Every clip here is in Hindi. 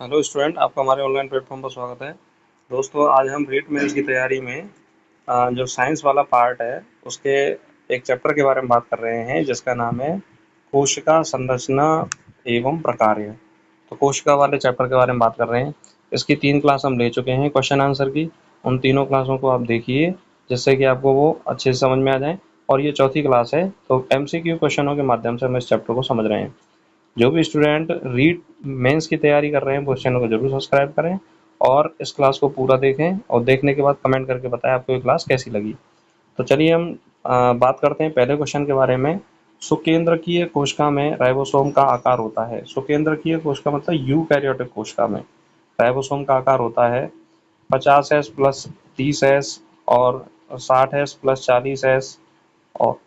हेलो स्टूडेंट, आपका हमारे ऑनलाइन प्लेटफॉर्म पर स्वागत है। दोस्तों, आज हम रीट मेंस की तैयारी में जो साइंस वाला पार्ट है उसके एक चैप्टर के बारे में बात कर रहे हैं जिसका नाम है कोशिका संरचना एवं प्रकार्य। तो कोशिका वाले चैप्टर के बारे में बात कर रहे हैं। इसकी 3 क्लास हम ले चुके हैं क्वेश्चन आंसर की। उन तीनों क्लासों को आप देखिए जिससे कि आपको वो अच्छे से समझ में आ जाए। और ये चौथी क्लास है, तो एमसीक्यू क्वेश्चनों के माध्यम से हम इस चैप्टर को समझ रहे हैं। जो भी स्टूडेंट रीट मेंस की तैयारी कर रहे हैं वो चैनल को जरूर सब्सक्राइब करें और इस क्लास को पूरा देखें और देखने के बाद कमेंट करके बताएं आपको ये क्लास कैसी लगी। तो चलिए हम बात करते हैं पहले क्वेश्चन के बारे में। सुकेंद्रकीय कोशिका में राइबोसोम का आकार होता है। सुकेंद्रकीय कोशिका मतलब यूकैरियोटिक कोशिका में राइबोसोम का आकार होता है 50s प्लस 30s और 60s प्लस 40s और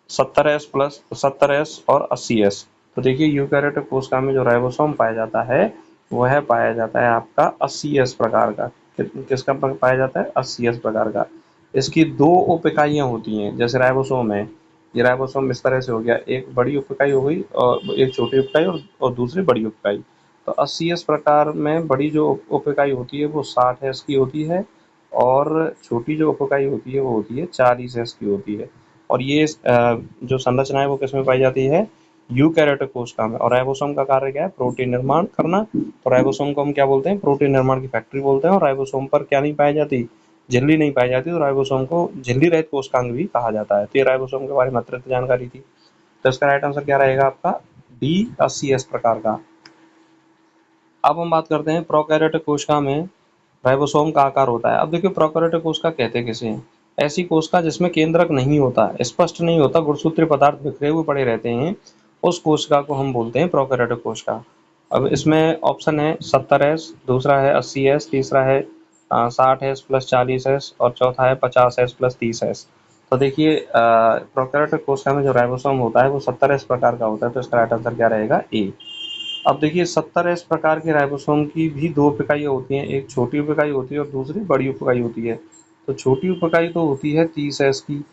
70s और 80s। तो देखिए यूकैरियोटिक कोशिका में जो राइबोसोम पाया जाता है वह पाया जाता है आपका 80s प्रकार का। किसका पाया जाता है? 80s प्रकार का। इसकी 2 उप इकाइयां होती हैं। जैसे राइबोसोम है, ये राइबोसोम इस तरह से हो गया, एक बड़ी उप इकाई हो गई और एक छोटी उप इकाई और दूसरी बड़ी उप इकाई। तो 80s प्रकार में बड़ी जो उप इकाई होती है वो 60s की होती है और छोटी जो उप इकाई होती है वो होती है 40s की होती है। और ये जो संरचना है वो किसमें पाई जाती है? यूकैरियोटिक कोशिका में। और राइबोसोम का कार्य क्या है? प्रोटीन निर्माण करना। तो राइबोसोम को हम क्या बोलते हैं? प्रोटीन निर्माण की फैक्ट्री बोलते हैं। और राइबोसोम पर क्या नहीं पाई जाती? झिल्ली नहीं पाई जाती, तो राइबोसोम को झिल्ली रहित कोशिकांग भी कहा जाता है। तो ये राइबोसोम के बारे में अतिरिक्त जानकारी थी। तो इसका राइट आंसर क्या रहेगा आपका? डी, 80s प्रकार का। अब हम बात करते हैं प्रोकैरियोटिक कोशिका में राइबोसोम का आकार होता है। अब देखिए प्रोकैरियोटिक कोशिका कहते किसे हैं? ऐसी कोशिका जिसमें केंद्रक नहीं होता, स्पष्ट नहीं होता, गुणसूत्रीय पदार्थ बिखरे हुए पड़े रहते हैं, उस कोशिका को हम बोलते हैं प्रोकैरियोटिक कोशिका। अब इसमें ऑप्शन है 70s, दूसरा है 80s, तीसरा है 60s प्लस 40s और चौथा है 50s प्लस 30s। तो देखिए प्रोकैरियोटिक कोशिका में जो राइबोसोम होता है वो 70s प्रकार का होता है। तो इसका राइट आंसर क्या रहेगा? ए। अब देखिए 70s प्रकार के राइबोसोम की भी 2 उप इकाइयाँ होती हैं, एक छोटी उप इकाई होती है और दूसरी बड़ी उप इकाई होती है। तो छोटी उप इकाई तो होती है 30s की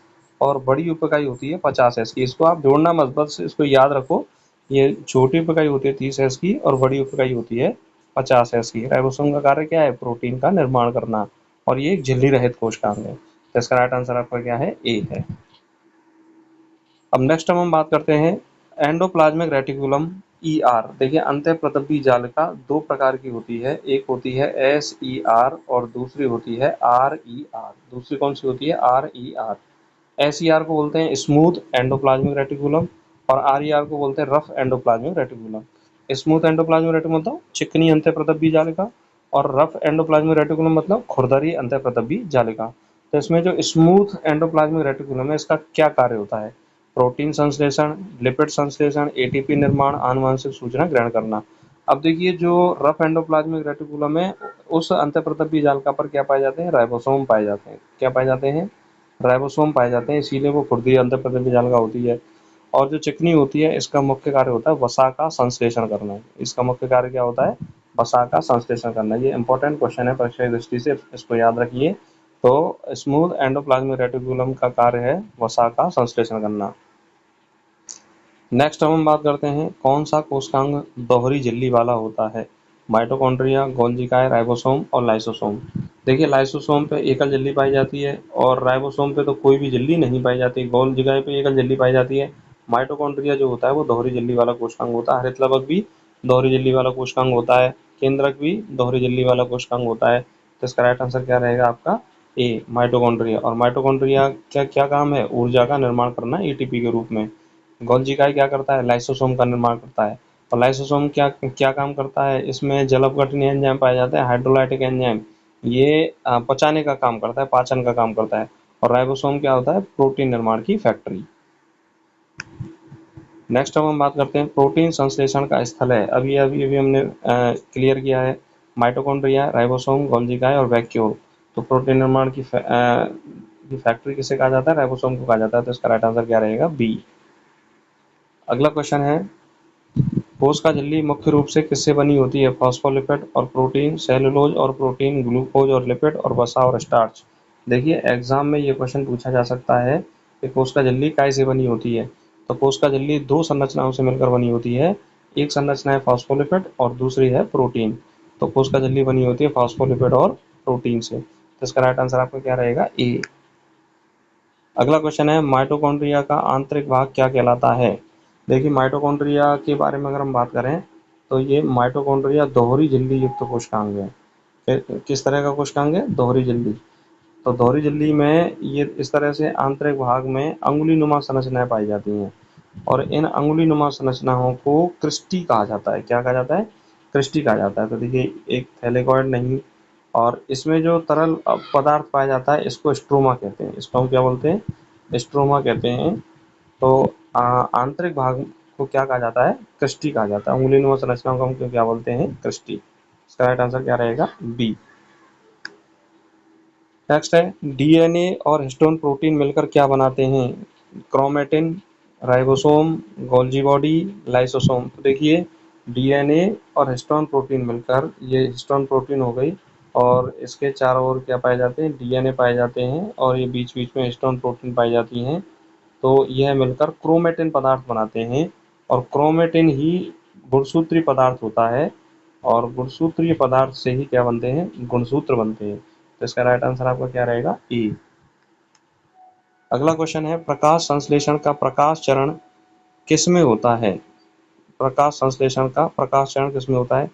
और बड़ी उप इकाई होती है 50s की। इसको आप जोड़ना मत, बस इसको याद रखो। ये छोटी उप इकाई होती है 30s की और बड़ी उप इकाई होती है 50s की। राइबोसोम का कार्य क्या है? प्रोटीन का निर्माण करना और ये एक झिल्ली रहित कोशिकांग है। तो इसका राइट आंसर आपका क्या है? ए है। अब नेक्स्ट हम बात करते हैं एंडोप्लाज्मिक रेटिकुलम ईआर। देखिए अंतःप्रतंबी जालिका 2 प्रकार की होती है, एक होती है एसईआर और दूसरी होती है आरईआर। दूसरी कौन सी होती है? आरईआर। एसईआर को बोलते हैं स्मूथ एंडोप्लाज्मिक रेटिकुलम और आरईआर को बोलते हैं rough endoplasmic reticulum. Smooth endoplasmic reticulum मतलब चिकनी अंतःप्रतंबी जालिका और रफ एंडोप्लाज्मिक रेटिकुलम मतलब खुरदरी अंतःप्रतंबी जालिका। तो इसमें जो स्मूथ एंडोप्लाज्मिक रेटिकुलम है इसका क्या कार्य होता है? प्रोटीन संश्लेषण, लिपिड संश्लेषण, एटीपी निर्माण, आनुवंशिक सूचना ग्रहण करना। अब देखिए जो रफ एंडोप्लाज्मिक रेटिकुलम है उस अंतःप्रतंबी जालिका पर क्या पाए जाते हैं? राइबोसोम पाए जाते हैं। क्या पाए जाते हैं? राइबोसोम पाए जाते हैं, इसीलिए वो खुरदरी अंतःप्रतंबी जालिका होती है। और जो चिकनी होती है इसका मुख्य कार्य होता है वसा का संश्लेषण करना। इसका मुख्य कार्य क्या होता है? वसा का संश्लेषण करना। ये इंपॉर्टेंट क्वेश्चन है परीक्षा की दृष्टि से, इसको याद रखिए। तो स्मूथ एंडोप्लाज्मिक रेटिकुलम का कार्य है वसा का संश्लेषण करना। नेक्स्ट हम बात करते हैं कौन सा कोशिकांग दोहरी झिल्ली वाला होता है? माइटोकॉन्ड्रिया, गोल्जिकाय, राइबोसोम और लाइसोसोम। देखिए लाइसोसोम पे एकल झिल्ली पाई जाती है और राइबोसोम पे तो कोई भी झिल्ली नहीं पाई जाती। गोल्जिकाय पे एकल झिल्ली पाई जाती है। माइटोकॉन्ड्रिया जो होता है वो दोहरी झिल्ली वाला कोशिकांग होता है। हरितलवक भी दोहरी झिल्ली वाला कोशिकांग होता है। केंद्रक भी दोहरी झिल्ली वाला कोशिकांग होता है। तो इसका राइट आंसर क्या रहेगा आपका? ए, माइटोकॉन्ड्रिया। और माइटोकॉन्ड्रिया क्या क्या काम है? ऊर्जा का निर्माण करना एटीपी के रूप में। गोल्जी क्या करता है? लाइसोसोम का निर्माण करता है। और लाइसोसोम क्या क्या काम करता है? इसमें जल अपघटनीय एंजाइम पाए जाते हैं, हाइड्रोलाइटिक एंजाइम। ये पचाने का काम करता है, पाचन का काम करता है। और राइबोसोम क्या होता है? प्रोटीन निर्माण की फैक्ट्री। नेक्स्ट हम बात करते हैं प्रोटीन संश्लेषण का स्थल है। अभी अभी अभी हमने क्लियर किया है माइटोकॉन्ड्रिया, राइबोसोम, गोल्जी और वैक्यूल। तो प्रोटीन निर्माण की फैक्ट्री किसे कहा जाता है? राइबोसोम को कहा जाता है। तो इसका राइट आंसर क्या रहेगा? बी। अगला क्वेश्चन है कोशिका झिल्ली मुख्य रूप से किससे बनी होती है? फॉस्फोलिपिड और प्रोटीन, सेलुलोज और प्रोटीन, ग्लूकोज और लिपिड और वसा और स्टार्च। देखिए एग्जाम में ये क्वेश्चन पूछा जा सकता है कि कोशिका झिल्ली काय से बनी होती है। तो कोशिका झिल्ली 2 संरचनाओं से मिलकर बनी होती है, एक संरचना है फॉस्फोलिपिड और दूसरी है प्रोटीन। तो कोशिका झिल्ली बनी होती है फॉस्फोलिपिड और प्रोटीन से। तो इसका राइट आंसर आपका क्या रहेगा? ए। अगला क्वेश्चन है माइटोकॉन्ड्रिया का आंतरिक भाग क्या कहलाता है? देखिए माइटोकॉन्ड्रिया के बारे में अगर हम बात करें तो ये माइटोकॉन्ड्रिया दोहरी झिल्ली युक्त कोशिकांग है। किस तरह का कोशिकांग है? दोहरी झिल्ली। तो दोहरी झिल्ली में ये इस तरह से आंतरिक भाग में अंगुली नुमा संरचनाएं पाई जाती हैं और इन अंगुली नुमा संरचनाओं को क्रिस्टी कहा जाता है। क्या कहा जाता है? क्रिस्टी कहा जाता है। तो देखिए एक थैलेकॉइड नहीं, और इसमें जो तरल पदार्थ पाया जाता है इसको स्ट्रोमा कहते हैं। इसको हम क्या बोलते हैं? स्ट्रोमा कहते हैं। तो आंतरिक भाग को क्या कहा जाता है? क्रिस्टी कहा जाता है। अंगुली नुमा संरचनाओं को हम क्या बोलते हैं? क्रिस्टी। इसका राइट आंसर क्या रहेगा? बी। नेक्स्ट है डीएनए और हिस्टोन प्रोटीन मिलकर क्या बनाते हैं? Chromatin, ribosome, Golgi body, lysosome. तो देखिए डीएनए और हिस्टोन प्रोटीन मिलकर, ये हिस्टोन प्रोटीन हो गई और इसके चारों ओर क्या पाए जाते हैं? डीएनए पाए जाते हैं और ये बीच बीच में हिस्टोन प्रोटीन पाई जाती हैं। तो यह मिलकर क्रोमेटिन पदार्थ बनाते हैं और क्रोमेटिन ही गुणसूत्रीय पदार्थ होता है और गुणसूत्रीय पदार्थ से ही क्या बनते हैं? गुणसूत्र बनते हैं। तो इसका राइट आंसर आपका क्या रहेगा? ए। अगला क्वेश्चन है प्रकाश संश्लेषण का प्रकाश चरण किसमें होता है? प्रकाश संश्लेषण का प्रकाश चरण किसमें होता है?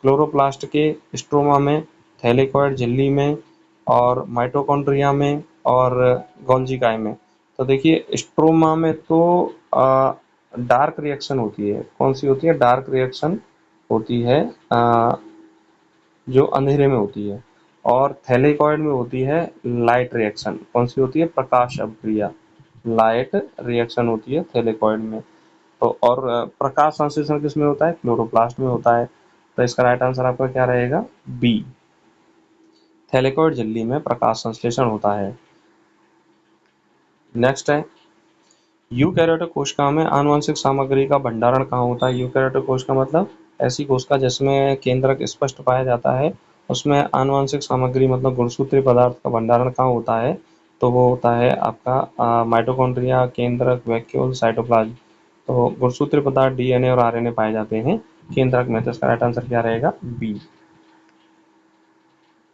क्लोरोप्लास्ट के स्ट्रोमा में, थैलेकॉइड झिल्ली में और माइटोकॉन्ड्रिया में और गोल्जी काई में। तो देखिए स्ट्रोमा में तो डार्क रिएक्शन होती है। कौन सी होती है? डार्क रिएक्शन होती है, जो अंधेरे में होती है। और थैलेकॉइड में होती है लाइट रिएक्शन। कौन सी होती है? प्रकाश अभिक्रिया, लाइट रिएक्शन होती है थैलेकॉइड में। तो और प्रकाश संश्लेषण किस में होता है? क्लोरोप्लास्ट में होता है। तो इसका राइट आंसर आपका क्या रहेगा? बी। थैलेकॉइड झिल्ली में प्रकाश संश्लेषण होता है। नेक्स्ट है यूकैरियोटिक कोशिका में आनुवंशिक सामग्री का भंडारण कहाँ होता है? यूकैरियोटिक कोशिका मतलब ऐसी कोशिका जिसमें केंद्रक स्पष्ट पाया जाता है, उसमें आनुवंशिक सामग्री मतलब गुणसूत्रीय पदार्थ का भंडारण कहाँ होता है? तो वो होता है आपका माइटोकॉन्ड्रिया, केंद्रक, वैक्यूल, साइटोप्लाज्म। तो गुणसूत्रीय पदार्थ डीएनए और आरएनए पाए जाते हैं केंद्रक में। तो इसका राइट आंसर क्या रहेगा? बी।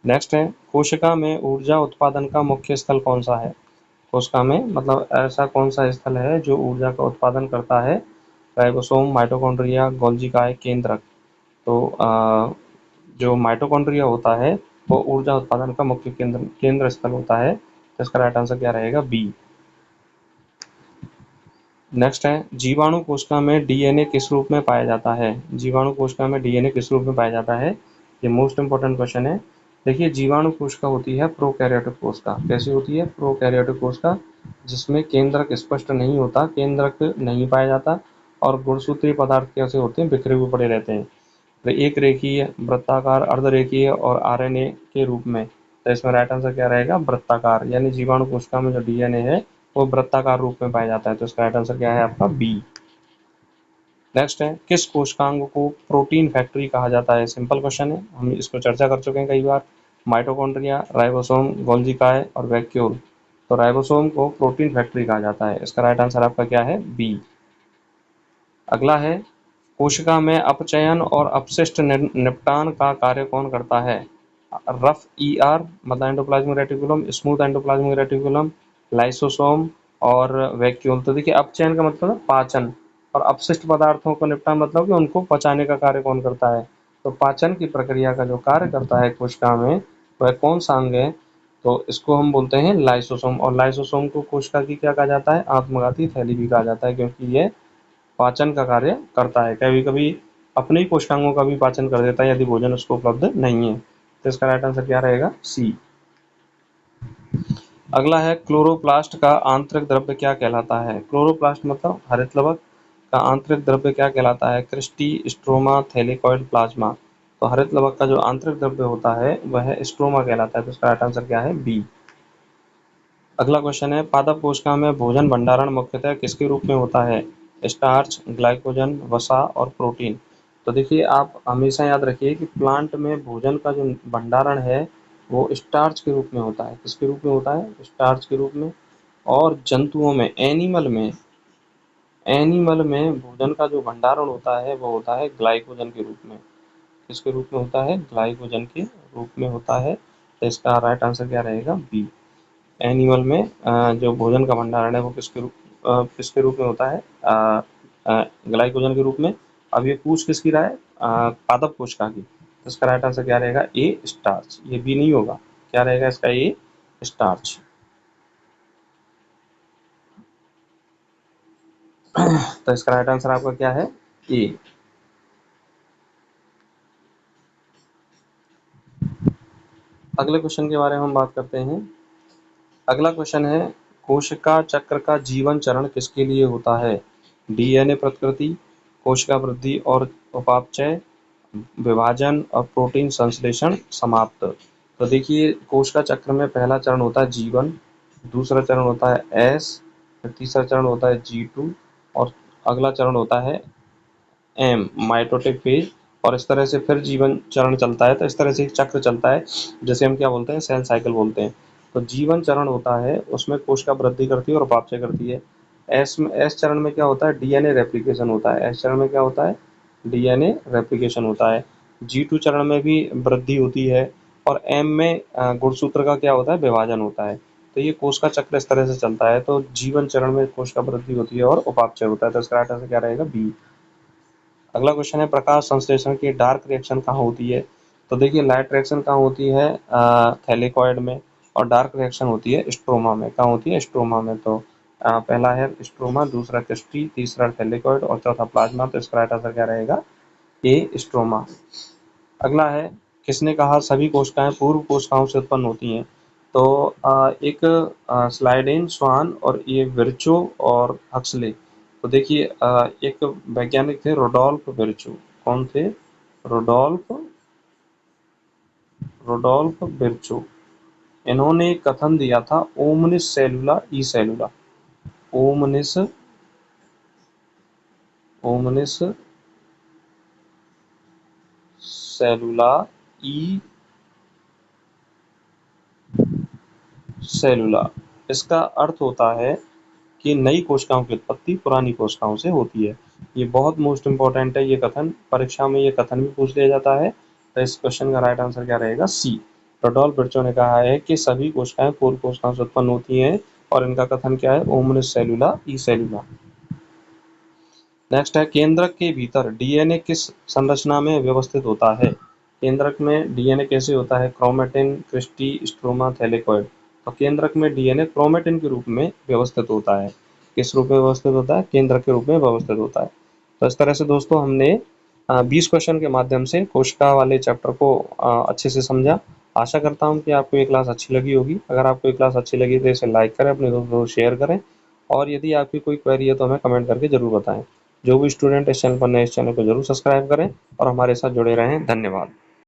नेक्स्ट है कोशिका में ऊर्जा उत्पादन का मुख्य स्थल कौन सा है? कोशिका में मतलब ऐसा कौन सा स्थल है जो ऊर्जा का उत्पादन करता है? राइबोसोम, माइटोकॉन्ड्रिया, गोल्जी काई, केंद्रक। तो जो माइटोकॉन्ड्रिया होता है वो ऊर्जा उत्पादन का मुख्य केंद्र स्थल होता है। तो इसका राइट आंसर क्या रहेगा? बी। नेक्स्ट है जीवाणु कोशिका में डीएनए किस रूप में पाया जाता है? जीवाणु कोशिका में डीएनए किस रूप में पाया जाता है? ये मोस्ट इंपॉर्टेंट क्वेश्चन है। देखिए जीवाणु कोशिका होती है प्रोकैरियोटिक कोशिका। कैसी होती है? प्रोकैरियोटिक कोशिका, जिसमें केंद्रक स्पष्ट नहीं होता, केंद्रक नहीं पाया जाता और गुणसूत्रीय पदार्थ कैसे होते हैं? बिखरे हुए पड़े रहते हैं। तो एक रेखीय, वृत्ताकार, अर्धरेखीय और आरएनए के रूप में। तो इसमें राइट आंसर क्या रहेगा? वृत्ताकार। यानी जीवाणु कोशिका में जो डीएनए है वो वृत्ताकार रूप में पाया जाता है। तो इसका राइट आंसर क्या है आपका? बी। नेक्स्ट है किस कोशिकांग को प्रोटीन फैक्ट्री कहा जाता है? सिंपल क्वेश्चन है, हम इसको चर्चा कर चुके हैं कई बार। माइटोकॉन्ड्रिया, राइबोसोम, गोल्जी काई और वैक्यूल। तो राइबोसोम को प्रोटीन फैक्ट्री कहा जाता है। इसका राइट आंसर आपका क्या है? बी। अगला है कोशिका में अपचयन और अपशिष्ट निपटान का कार्य कौन करता है? रफ ईआर मतलब endoplasmic reticulum, smooth endoplasmic reticulum, lysosome और वैक्यूल। तो देखिए अपचयन का मतलब है पाचन और अपशिष्ट पदार्थों को निपटान मतलब कि उनको पचाने का कार्य कौन करता है? तो पाचन की प्रक्रिया का जो कार्य करता है कोशिका में वह कौन सा अंग है? तो इसको हम बोलते हैं लाइसोसोम। और लाइसोसोम को कोशिका की क्या कहा जाता है? आत्मघाती थैली भी कहा जाता है, क्योंकि ये पाचन का कार्य करता है। कभी कभी अपने ही कोशिकांगों का भी पाचन कर देता है यदि भोजन उसको उपलब्ध नहीं है। तो इसका राइट आंसर क्या रहेगा? सी। अगला है क्लोरोप्लास्ट का आंतरिक द्रव्य क्या कहलाता है? क्लोरोप्लास्ट मतलब हरित लवक का आंतरिक द्रव्य क्या कहलाता है? Cristae, stroma, thylakoid, plasma. तो हरित लवक का जो आंतरिक द्रव्य होता है वह स्ट्रोमा कहलाता है। तो इसका राइट आंसर क्या है? बी। अगला क्वेश्चन है पादप कोशिका में भोजन भंडारण मुख्यतः किसके रूप में होता है? स्टार्च, ग्लाइकोजन, वसा और प्रोटीन। तो देखिए आप हमेशा याद रखिए कि प्लांट में भोजन का जो भंडारण है वो स्टार्च के रूप में होता है। किसके रूप में होता है? स्टार्च के रूप में। और जंतुओं में, एनिमल में एनिमल में भोजन का जो भंडारण होता है वो होता है ग्लाइकोजन के रूप में। किसके रूप में होता है? ग्लाइकोजन के रूप में होता है। तो इसका राइट आंसर क्या रहेगा? बी। एनिमल में जो भोजन का भंडारण है वो किसके रूप में होता है? ग्लाइकोजन के रूप में। अब ये पूछ किसकी रहा है? पादप कोशिका की। तो इसका राइट आंसर क्या रहेगा? ए स्टार्च। ये बी नहीं होगा, क्या रहेगा इसका? ए स्टार्च। तो इसका राइट आंसर आपका क्या है? ए। अगले क्वेश्चन के बारे में हम बात करते हैं। अगला क्वेश्चन है, कोशिका चक्र का जीवन चरण किसके लिए होता है? डीएनए प्रतिकृति, कोशिका वृद्धि और उपापचय, विभाजन और प्रोटीन संश्लेषण समाप्त। तो देखिए, कोशिका चक्र में पहला चरण होता है जीवन, दूसरा चरण होता है एस, तीसरा चरण होता है G2 और अगला चरण होता है एम, माइटोटिक फेज। और इस तरह से फिर जीवन चरण चलता है। तो इस तरह से एक चक्र चलता है, जैसे हम क्या बोलते हैं? सेल साइकिल बोलते हैं। तो जीवन चरण होता है, उसमें कोशिका वृद्धि करती है और उपापचय करती है। एस चरण में क्या होता है? डीएनए रेप्लिकेशन होता है। एस चरण में क्या होता है? डीएनए रेप्लिकेशन होता है। G2 चरण में भी वृद्धि होती है और एम में गुणसूत्र का क्या होता है? विभाजन होता है। तो ये कोशिका चक्र इस तरह से चलता है। तो जीवन चरण में कोशिका वृद्धि होती है और उपापचय होता है। तो इसका राइट आंसर क्या रहेगा? बी। अगला क्वेश्चन है, प्रकाश संश्लेषण की डार्क रिएक्शन कहाँ होती है? तो देखिए, लाइट रिएक्शन कहाँ होती है? थैलेकॉइड में। और डार्क रिएक्शन होती है स्ट्रोमा में। कहाँ होती है? स्ट्रोमा में। तो पहला है स्ट्रोमा, दूसरा क्रिस्टी, तीसरा थैलेकॉइड और चौथा प्लाज्मा। तो इसका राइट आंसर क्या रहेगा? ए स्ट्रोमा। अगला है, किसने कहा सभी कोशिकाएं पूर्व कोशिकाओं से उत्पन्न होती हैं? तो एक स्लाइडेन, स्वान और ये विर्चो और हक्सले। तो देखिए, एक वैज्ञानिक थे रोडोल्फ विर्चो। कौन थे? रोडोल्फ रोडोल्फ विर्चो। इन्होंने एक कथन दिया था, ओमनिस सेलुला ई सेलुला। ओमनिस ओमनिस सेलुला ई सेलुला। इसका अर्थ होता है कि नई कोशिकाओं की उत्पत्ति पुरानी कोशिकाओं से होती है। ये बहुत मोस्ट इंपॉर्टेंट है ये कथन, परीक्षा में ये कथन भी पूछ लिया जाता है। तो इस क्वेश्चन का राइट आंसर क्या रहेगा? सी। रोडोल्फ विर्चो ने कहा है कि सभी कोशिकाएं पूर्व कोशिकाओं से उत्पन्न होती हैं और इनका कथन क्या है? ओमनिस सेलुला ई सेलुला। नेक्स्ट है, केंद्रक के भीतर डीएनए किस संरचना में व्यवस्थित होता है? केंद्रक में डीएनए कैसे होता है? Chromatin, cristae, stroma, thylakoid. तो केंद्रक में डीएनए क्रोमेटिन के रूप में व्यवस्थित होता है। किस रूप में व्यवस्थित होता है? केंद्रक के रूप में व्यवस्थित होता है। तो इस तरह से दोस्तों हमने 20 क्वेश्चन के माध्यम से कोशिका वाले चैप्टर को अच्छे से समझा। आशा करता हूँ कि आपको ये क्लास अच्छी लगी होगी। अगर आपको ये क्लास अच्छी लगी तो इसे लाइक करें, अपने दोस्तों को शेयर करें और यदि आपकी कोई क्वेरी है तो हमें कमेंट करके जरूर बताएं। जो भी स्टूडेंट इस चैनल पर नए, इस चैनल को जरूर सब्सक्राइब करें और हमारे साथ जुड़े रहें। धन्यवाद।